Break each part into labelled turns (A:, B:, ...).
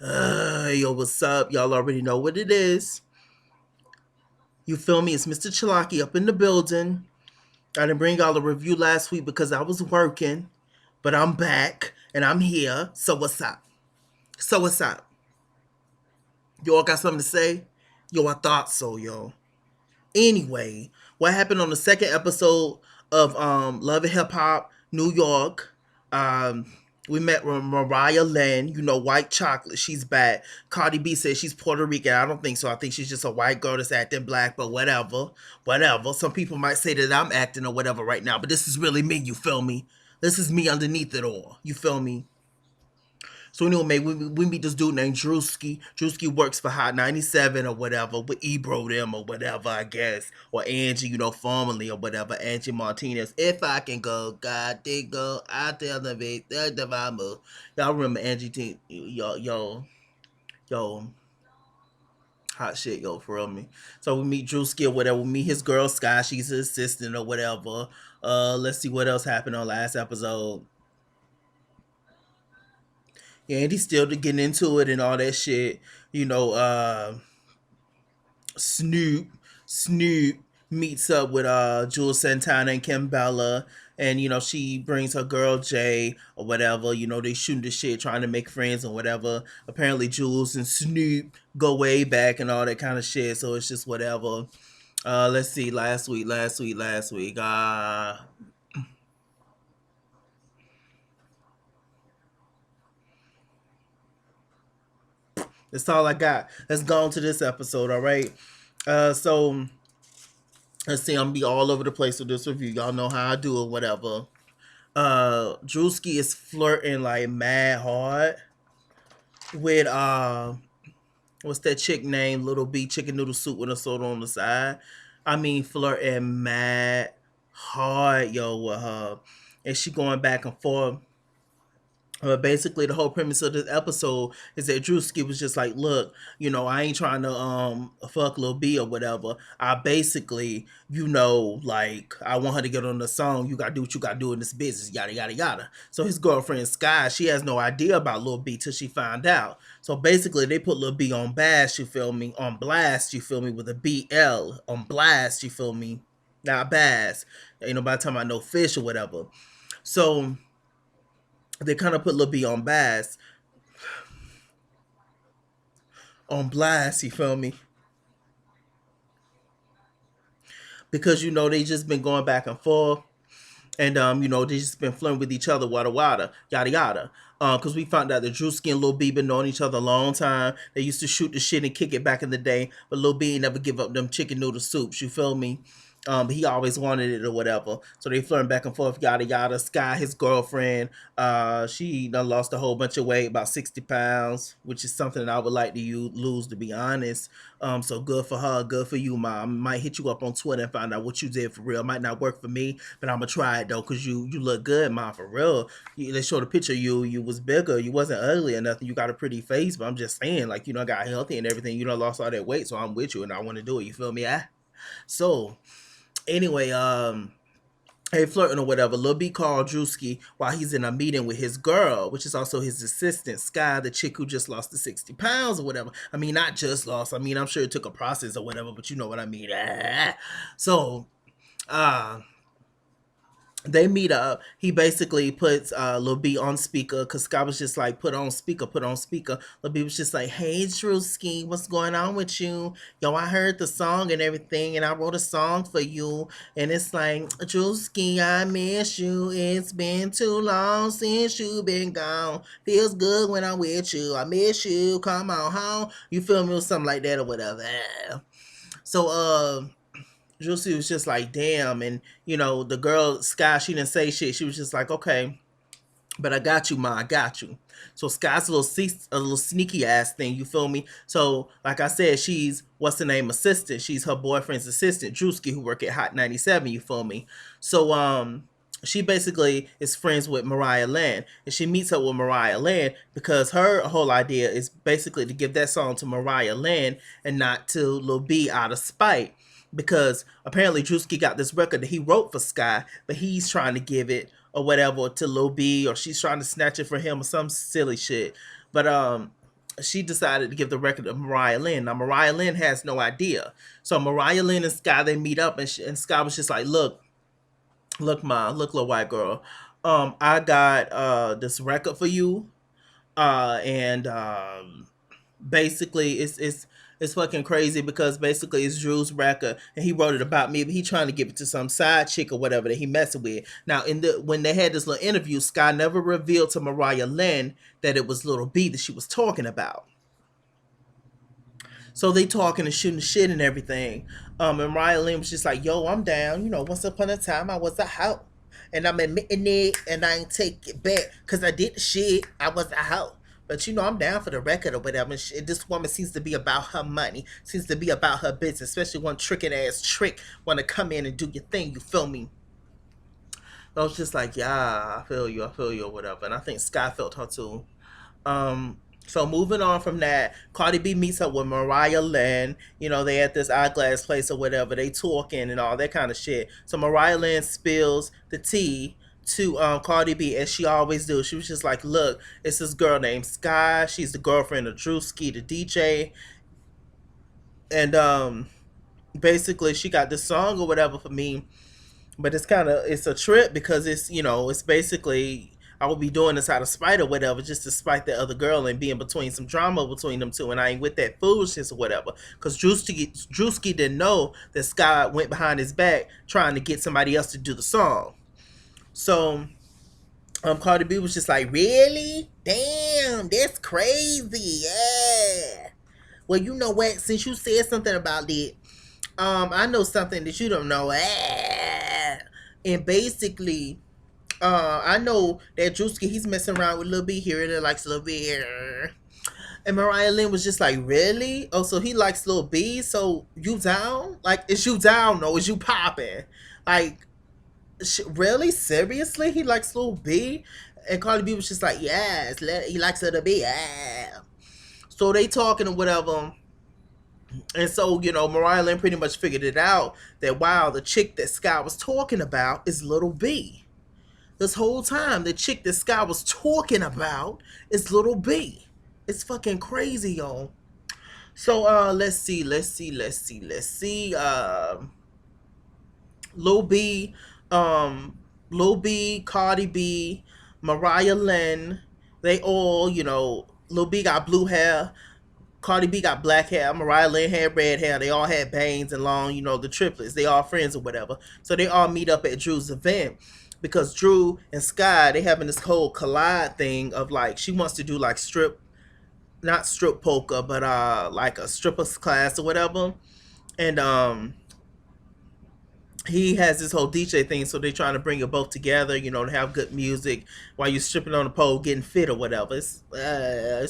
A: Yo, what's up? Y'all already know what it is. You feel me? It's Mr. Chalaki up in the building. I didn't bring y'all a review last week because I was working, but I'm back and I'm here. So what's up? So what's up? You all got something to say? Yo, I thought so, yo. Anyway, what happened on the second episode of Love and Hip Hop New York? Um, we met with Mariah Lynn, white chocolate. She's bad. Cardi B says she's Puerto Rican. I don't think so. I think she's just a white girl that's acting black, but whatever. Whatever. Some people might say that I'm acting or whatever right now, but this is really me, you feel me? This is me underneath it all. You feel me? So anyway, man, we meet this dude named Drewski. Drewski works for Hot 97 or whatever, with Ebro them or whatever, I guess. Or Angie, formerly or whatever, Angie Martinez. If I can go, God they go, I tell them it, the move. Y'all remember Angie yo, hot shit, yo, for real me. So we meet Drewski or whatever. We meet his girl Sky, she's his assistant or whatever. Let's see what else happened on last episode. Yeah, and he's still getting into it and all that shit. You know, Snoop Snoop meets up with Jules Santana and Kim Bella, and she brings her girl Jay or whatever. They shooting the shit, trying to make friends or whatever. Apparently Jules and Snoop go way back and all that kind of shit. So it's just whatever. Let's see. Last week. That's all I got. Let's go on to this episode. All right. So let's see. I'm gonna be all over the place with this review. Y'all know how I do it. Whatever. Drewski is flirting like mad hard with what's that chick name? Little B, chicken noodle soup with a soda on the side. I mean, flirting mad hard, yo, with her, and she going back and forth. Basically, the whole premise of this episode is that Drewski was just like, "Look, I ain't trying to fuck Lil B or whatever. I basically, like I want her to get on the song. You gotta do what you gotta do in this business, yada yada yada." So his girlfriend Sky, she has no idea about Lil B till she found out. So basically, they put Lil B on blast. You feel me? On blast. You feel me? With a BL on blast. You feel me? Not bass. Ain't nobody talking about no fish or whatever. So they kind of put Lil B on blast. You feel me? Because they just been going back and forth, and they just been flirting with each other, wada wada, yada yada. Because we found out that Drewski and Lil B been knowing each other a long time. They used to shoot the shit and kick it back in the day, but Lil B ain't never give up them chicken noodle soups. You feel me? But he always wanted it or whatever. So they flirting back and forth, yada yada. Sky, his girlfriend, she done lost a whole bunch of weight, about 60 pounds, which is something that I would like to lose, to be honest. So good for her, good for you, mom. Might hit you up on Twitter and find out what you did for real. Might not work for me, but I'm gonna try it though, cause you look good, mom, for real. They showed a picture of you. You was bigger. You wasn't ugly or nothing. You got a pretty face, but I'm just saying, like, I got healthy and everything. Lost all that weight, so I'm with you and I want to do it. You feel me? So anyway, hey, flirting or whatever. Lil B called Drewski while he's in a meeting with his girl, which is also his assistant, Sky, the chick who just lost the 60 pounds or whatever. I mean, not just lost. I mean, I'm sure it took a process or whatever, but you know what I mean. So, uh, they meet up. He basically puts Lil B on speaker because Scott was just like, put on speaker, put on speaker. Lil B was just like, hey, Drewski, what's going on with you? Yo, I heard the song and everything, and I wrote a song for you. And it's like, Drewski, I miss you. It's been too long since you been gone. Feels good when I'm with you. I miss you. Come on home. You feel me? Or something like that or whatever. So, Josie was just like, damn. And, the girl, Sky, she didn't say shit. She was just like, okay, but I got you, ma. I got you. So Sky's a little sneaky ass thing. You feel me? So, like I said, she's, what's the name, assistant. She's her boyfriend's assistant, Drewski, who work at Hot 97. You feel me? So, she basically is friends with Mariah Lynn, and she meets up with Mariah Lynn because her whole idea is basically to give that song to Mariah Lynn and not to Lil B out of spite, because apparently Drewski got this record that he wrote for Sky, but he's trying to give it or whatever to Lil B, or she's trying to snatch it for him or some silly shit. But she decided to give the record to Mariah Lynn. Now Mariah Lynn has no idea. So Mariah Lynn and Sky, they meet up, and Sky was just like, look, ma, look, little white girl, I got this record for you, and basically it's fucking crazy because basically it's Drew's record and he wrote it about me, but he trying to give it to some side chick or whatever that he messing with. Now in the when they had this little interview, Sky never revealed to Mariah Lynn that it was Little B that she was talking about. So they talking and shooting shit and everything. And Mariah Lynn was just like, yo, I'm down. You know, once upon a time I was a hoe. And I'm admitting it and I ain't take it back. Cause I did the shit. I was a hoe. But you know, I'm down for the record or whatever. This woman seems to be about her money. Seems to be about her business. Especially one tricking ass trick. Wanna come in and do your thing, you feel me? I was just like, yeah, I feel you, or whatever. And I think Sky felt her too. So moving on from that, Cardi B meets up with Mariah Lynn. You know, they at this eyeglass place or whatever. They talking and all that kind of shit. So Mariah Lynn spills the tea to Cardi B as she always do. She was just like, look, it's this girl named Sky. She's the girlfriend of Drewski, the DJ. And basically she got this song or whatever for me, but it's a trip because it's, you know, it's basically I will be doing this out of spite or whatever, just to spite the other girl and be in between some drama between them two, and I ain't with that foolishness or whatever. Because Drewski didn't know that Scott went behind his back trying to get somebody else to do the song. So Cardi B was just like, really? Damn, that's crazy. Yeah. Well, you know what? Since you said something about it, I know something that you don't know. And basically, I know that Drewski, he's messing around with Lil B here and there, likes Lil B here. And Mariah Lynn was just like, really? Oh, so he likes Lil B? So you down? Like, is you down or is you popping? Like, really? Seriously? He likes Lil B? And Cardi B was just like, yes, he likes Lil B. Yeah. So they talking or whatever. And so, you know, Mariah Lynn pretty much figured it out that, wow, the chick that Scott was talking about is Little B. This whole time, the chick that Scott was talking about is Little B. It's fucking crazy, y'all. So, let's see. Lil B, Lil B, Cardi B, Mariah Lynn, they all, you know, Lil B got blue hair, Cardi B got black hair, Mariah Lynn had red hair. They all had bangs and long, you know, the triplets. They all friends or whatever. So they all meet up at Drew's event because Drew and Sky, they having this whole collide thing of like she wants to do like not strip poker, but like a strippers class or whatever. And he has this whole DJ thing, so they're trying to bring it both together, you know, to have good music while you're stripping on the pole, getting fit or whatever. It's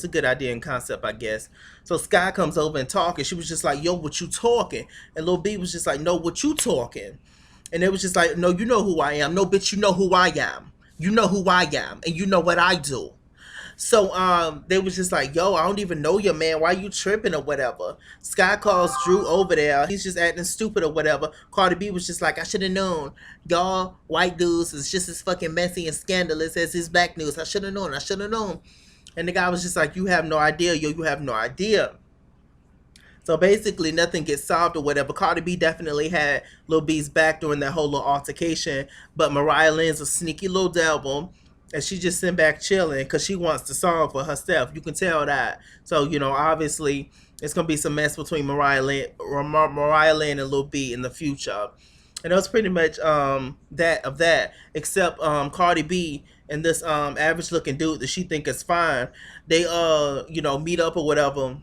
A: a good idea and concept, I guess. So Sky comes over and talking. She was just like, "Yo, what you talking?" And Lil B was just like, "No, what you talking?" And it was just like, "No, you know who I am. No, bitch, you know who I am. You know who I am, and you know what I do." So they was just like, yo, I don't even know you, man. Why you tripping or whatever? Sky calls Drew over there. He's just acting stupid or whatever. Cardi B was just like, I should have known. Y'all white dudes is just as fucking messy and scandalous as his black news. I should have known. I should have known. And the guy was just like, you have no idea, yo. You have no idea. So basically, nothing gets solved or whatever. Cardi B definitely had Lil B's back during that whole little altercation, but Mariah Lynn's a sneaky little devil, and she just sitting back chilling because she wants the song for herself. You can tell that. So you know, obviously, it's gonna be some mess between Mariah Lynn and Lil B in the future. And that was pretty much that of that. Except Cardi B and this average looking dude that she think is fine. They you know, meet up or whatever,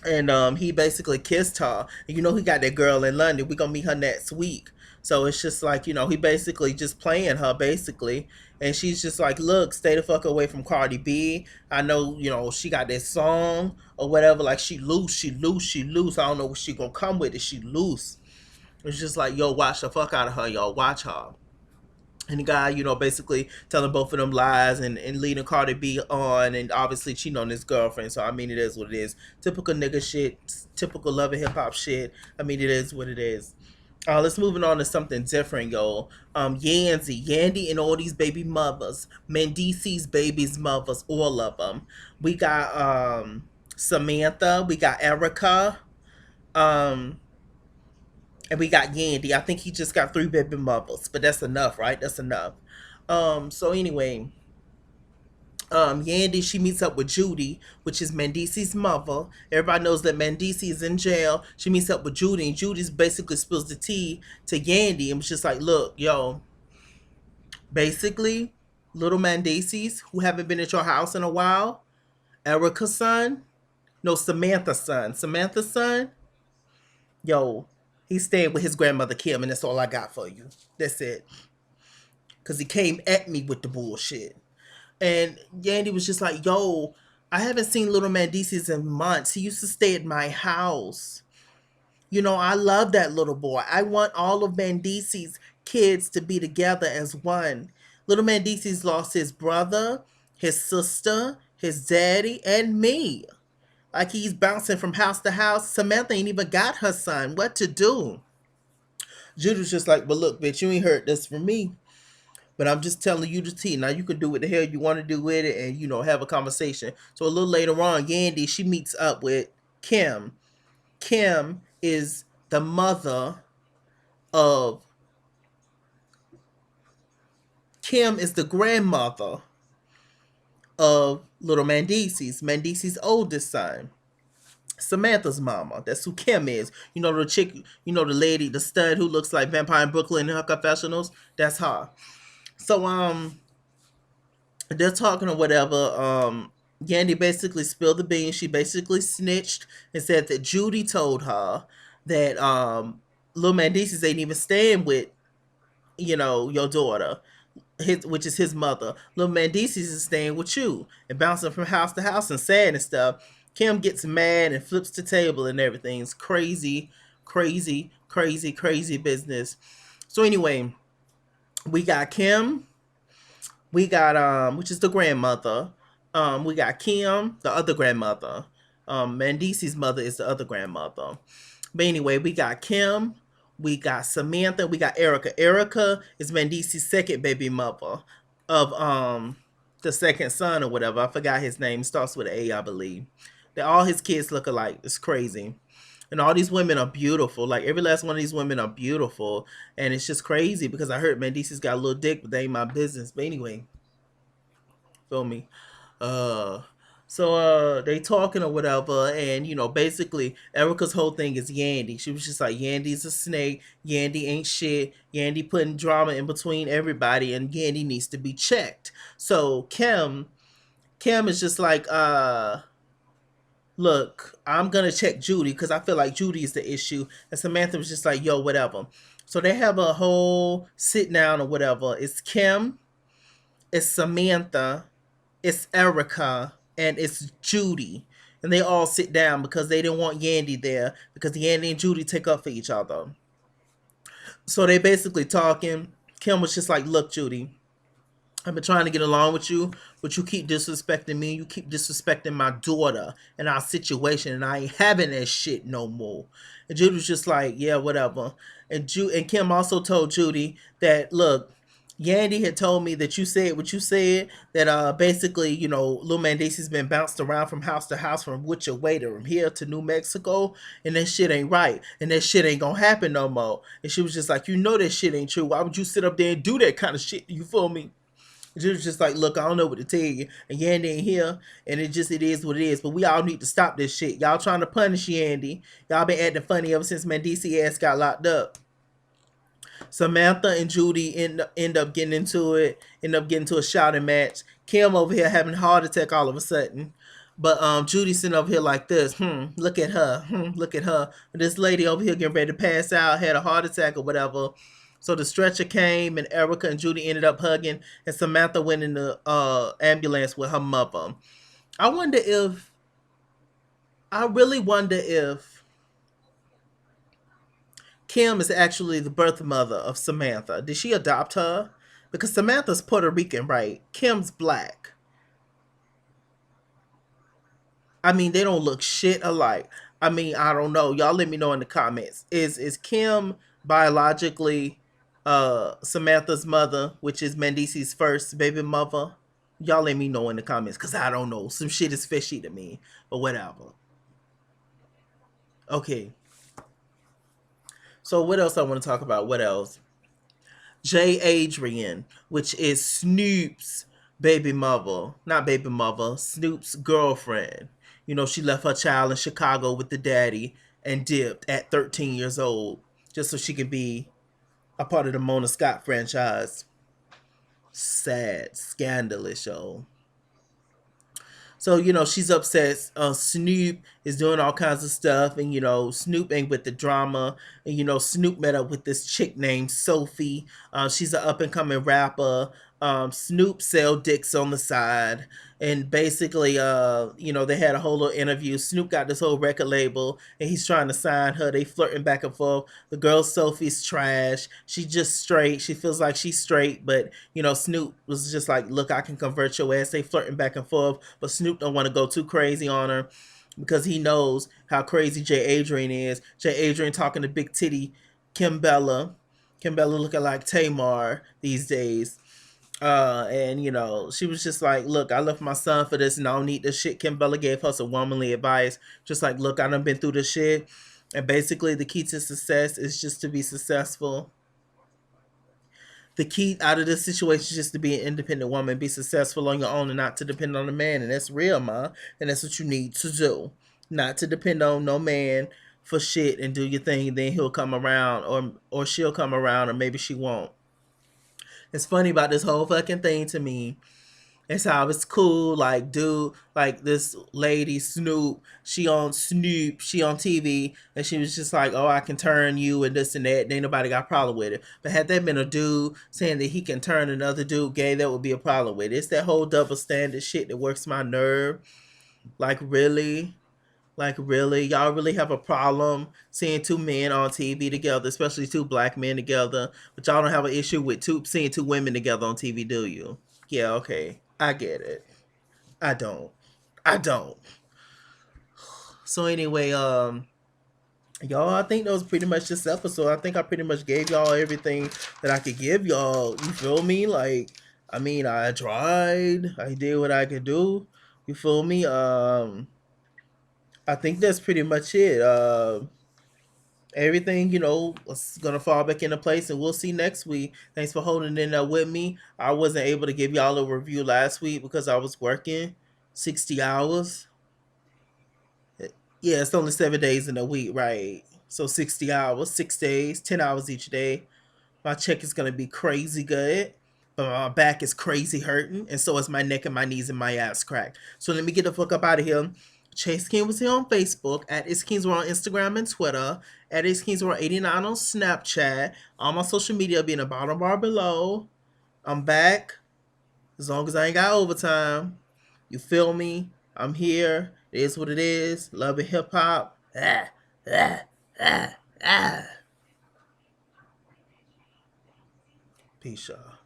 A: and he basically kissed her. And you know, he got that girl in London. We gonna meet her next week. So it's just like, you know, he basically just playing her basically, and she's just like, look, stay the fuck away from Cardi B. I know, you know, she got this song or whatever. Like she loose, she loose, she loose. I don't know what she gonna come with. If she loose, it's just like, yo, watch the fuck out of her, y'all. Watch her. And the guy, you know, basically telling both of them lies and leading Cardi B on, and obviously cheating on his girlfriend. So I mean, it is what it is. Typical nigga shit, typical love and hip hop shit. I mean, it is what it is. Let's moving on to something different, yo. Yandy and all these baby mothers, Mendici's babies mothers, all of them. We got Samantha, we got Erica, um, and we got Yandy. I think he just got three baby mothers, but that's enough, right? That's enough. So anyway, Yandy, she meets up with Judy, which is Mendici's mother. Everybody knows that Mendici is in jail. She meets up with Judy, and Judy's basically spills the tea to Yandy and was just like, look, yo, basically, little Mendicis who haven't been at your house in a while, Erica's son, no, Samantha's son, yo, he's staying with his grandmother Kim, and that's all I got for you. That's it. Because he came at me with the bullshit. And Yandy was just like, yo, I haven't seen little Mendices in months. He used to stay at my house. You know, I love that little boy. I want all of Mendici's kids to be together as one. Little Mendici's lost his brother, his sister, his daddy, and me. Like he's bouncing from house to house. Samantha ain't even got her son. What to do? Judah's just like, but look, bitch, you ain't heard this from me. But I'm just telling you the tea. Now you can do what the hell you want to do with it and, you know, have a conversation. So a little later on, Yandy, she meets up with Kim. Kim is the mother of, Kim is the grandmother of little Mendici's oldest son. Samantha's mama. That's who Kim is. You know the chick, you know the lady, the stud who looks like Vampire in Brooklyn in her confessionals? That's her. So they're talking or whatever. Yandy basically spilled the beans. She basically snitched and said that Judy told her that Lil Mandices ain't even staying with, you know, your daughter, which is his mother. Lil Mandices is staying with you and bouncing from house to house and sad and stuff. Kim gets mad and flips the table and everything. It's crazy, crazy, crazy, crazy business. So anyway, we got Kim, we got which is the grandmother. We got Kim, the other grandmother. Mandisi's mother is the other grandmother. But anyway, we got Kim, we got Samantha, we got Erica. Erica is Mandisi's second baby mother of the second son or whatever. I forgot his name. Starts with an A, I believe. That all his kids look alike. It's crazy. And all these women are beautiful. Like every last one of these women are beautiful. And it's just crazy because I heard Mandisi's got a little dick, but they ain't my business. But anyway, feel me? Uh they talking or whatever, and you know, basically Erica's whole thing is Yandy. She was just like, Yandy's a snake, Yandy ain't shit, Yandy putting drama in between everybody, and Yandy needs to be checked. So Kim is just like, look, I'm gonna check Judy because I feel like Judy is the issue. And Samantha was just like, yo, whatever. So they have a whole sit down or whatever. It's Kim, it's Samantha, it's Erica, and it's Judy. And they all sit down because they didn't want Yandy there because Yandy and Judy take up for each other. So they basically talking. Kim was just like, look, Judy, I've been trying to get along with you, but you keep disrespecting me. You keep disrespecting my daughter and our situation, and I ain't having that shit no more. And Judy was just like, yeah, whatever. And Kim also told Judy that, look, Yandy had told me that you said what you said, that basically, you know, Lil Mandisi's been bounced around from house to house from Wichita to from here to New Mexico, and that shit ain't right, and that shit ain't gonna happen no more. And she was just like, you know that shit ain't true. Why would you sit up there and do that kind of shit? You feel me? She was just like, look, I don't know what to tell you. And Yandy ain't here, and it is what it is. But we all need to stop this shit. Y'all trying to punish Yandy. Y'all been acting funny ever since Mandisi ass got locked up. Samantha and Judy end up getting into it, end up getting to a shouting match. Kim over here having a heart attack all of a sudden. But Judy sitting over here like this, look at her, look at her. This lady over here getting ready to pass out, had a heart attack or whatever. So the stretcher came, and Erica and Judy ended up hugging, and Samantha went in the ambulance with her mother. I wonder if, I really wonder if Kim is actually the birth mother of Samantha. Did she adopt her? Because Samantha's Puerto Rican, right? Kim's black. I mean, they don't look shit alike. I mean, I don't know. Y'all let me know in the comments. Is Kim biologically Samantha's mother, which is Mandisi's first baby mother? Y'all let me know in the comments because I don't know. Some shit is fishy to me, but whatever. Okay. So what else I want to talk about? What else? J. Adrian, which is Snoop's baby mother, not baby mother, Snoop's girlfriend. You know, she left her child in Chicago with the daddy and dipped at 13 years old just so she could be a part of the Mona Scott franchise. Sad, scandalous, yo. So, you know, she's upset. Snoop is doing all kinds of stuff, and, you know, Snoop ain't with the drama. And, you know, Snoop met up with this chick named Sophie. She's an up and coming rapper. Snoop sell dicks on the side. And basically, you know, they had a whole little interview. Snoop got this whole record label, and he's trying to sign her. They flirting back and forth. The girl Sophie's trash. She just straight. She feels like she's straight, but you know, Snoop was just like, "Look, I can convert your ass." They flirting back and forth, but Snoop don't want to go too crazy on her because he knows how crazy Jay Adrian is. Jay Adrian talking to big titty Kim Bella. Kim Bella looking like Tamar these days. And you know, she was just like, "Look, I left my son for this and I don't need this shit." Kim Bella gave her some womanly advice. Just like, "Look, I done been through this shit. And basically the key to success is just to be successful. The key out of this situation is just to be an independent woman, be successful on your own and not to depend on a man. And that's real, ma. And that's what you need to do. Not to depend on no man for shit and do your thing, and then he'll come around or she'll come around or maybe she won't." It's funny about this whole fucking thing to me. It's how it's cool, like, dude, like this lady Snoop, she on TV, and she was just like, "Oh, I can turn you and this and that." And ain't nobody got a problem with it. But had that been a dude saying that he can turn another dude gay, that would be a problem with it. It's that whole double standard shit that works my nerve. Like, really? Like, really? Y'all really have a problem seeing two men on TV together, especially two black men together, but y'all don't have an issue with seeing two women together on TV, do you? Yeah, okay. I get it. I don't. I don't. So anyway, y'all, I think that was pretty much this episode. I think I pretty much gave y'all everything that I could give y'all. You feel me? Like, I mean, I tried. I did what I could do. You feel me? I think that's pretty much it. Everything, you know, is gonna fall back into place, and we'll see next week. Thanks for holding in there with me. I wasn't able to give y'all a review last week because I was working 60 hours. Yeah, it's only 7 days in a week, right? So 60 hours, 6 days, 10 hours each day. My check is gonna be crazy good, but my back is crazy hurting, and so is my neck and my knees and my ass cracked. So let me get the fuck up out of here. Chase King was here on Facebook, at It's Kings on Instagram and Twitter, at It's Kings 89 on Snapchat. All my social media will be in the bottom bar below. I'm back as long as I ain't got overtime. You feel me? I'm here. It is what it is. Love and hip hop. Ah, ah, ah, ah. Peace, y'all.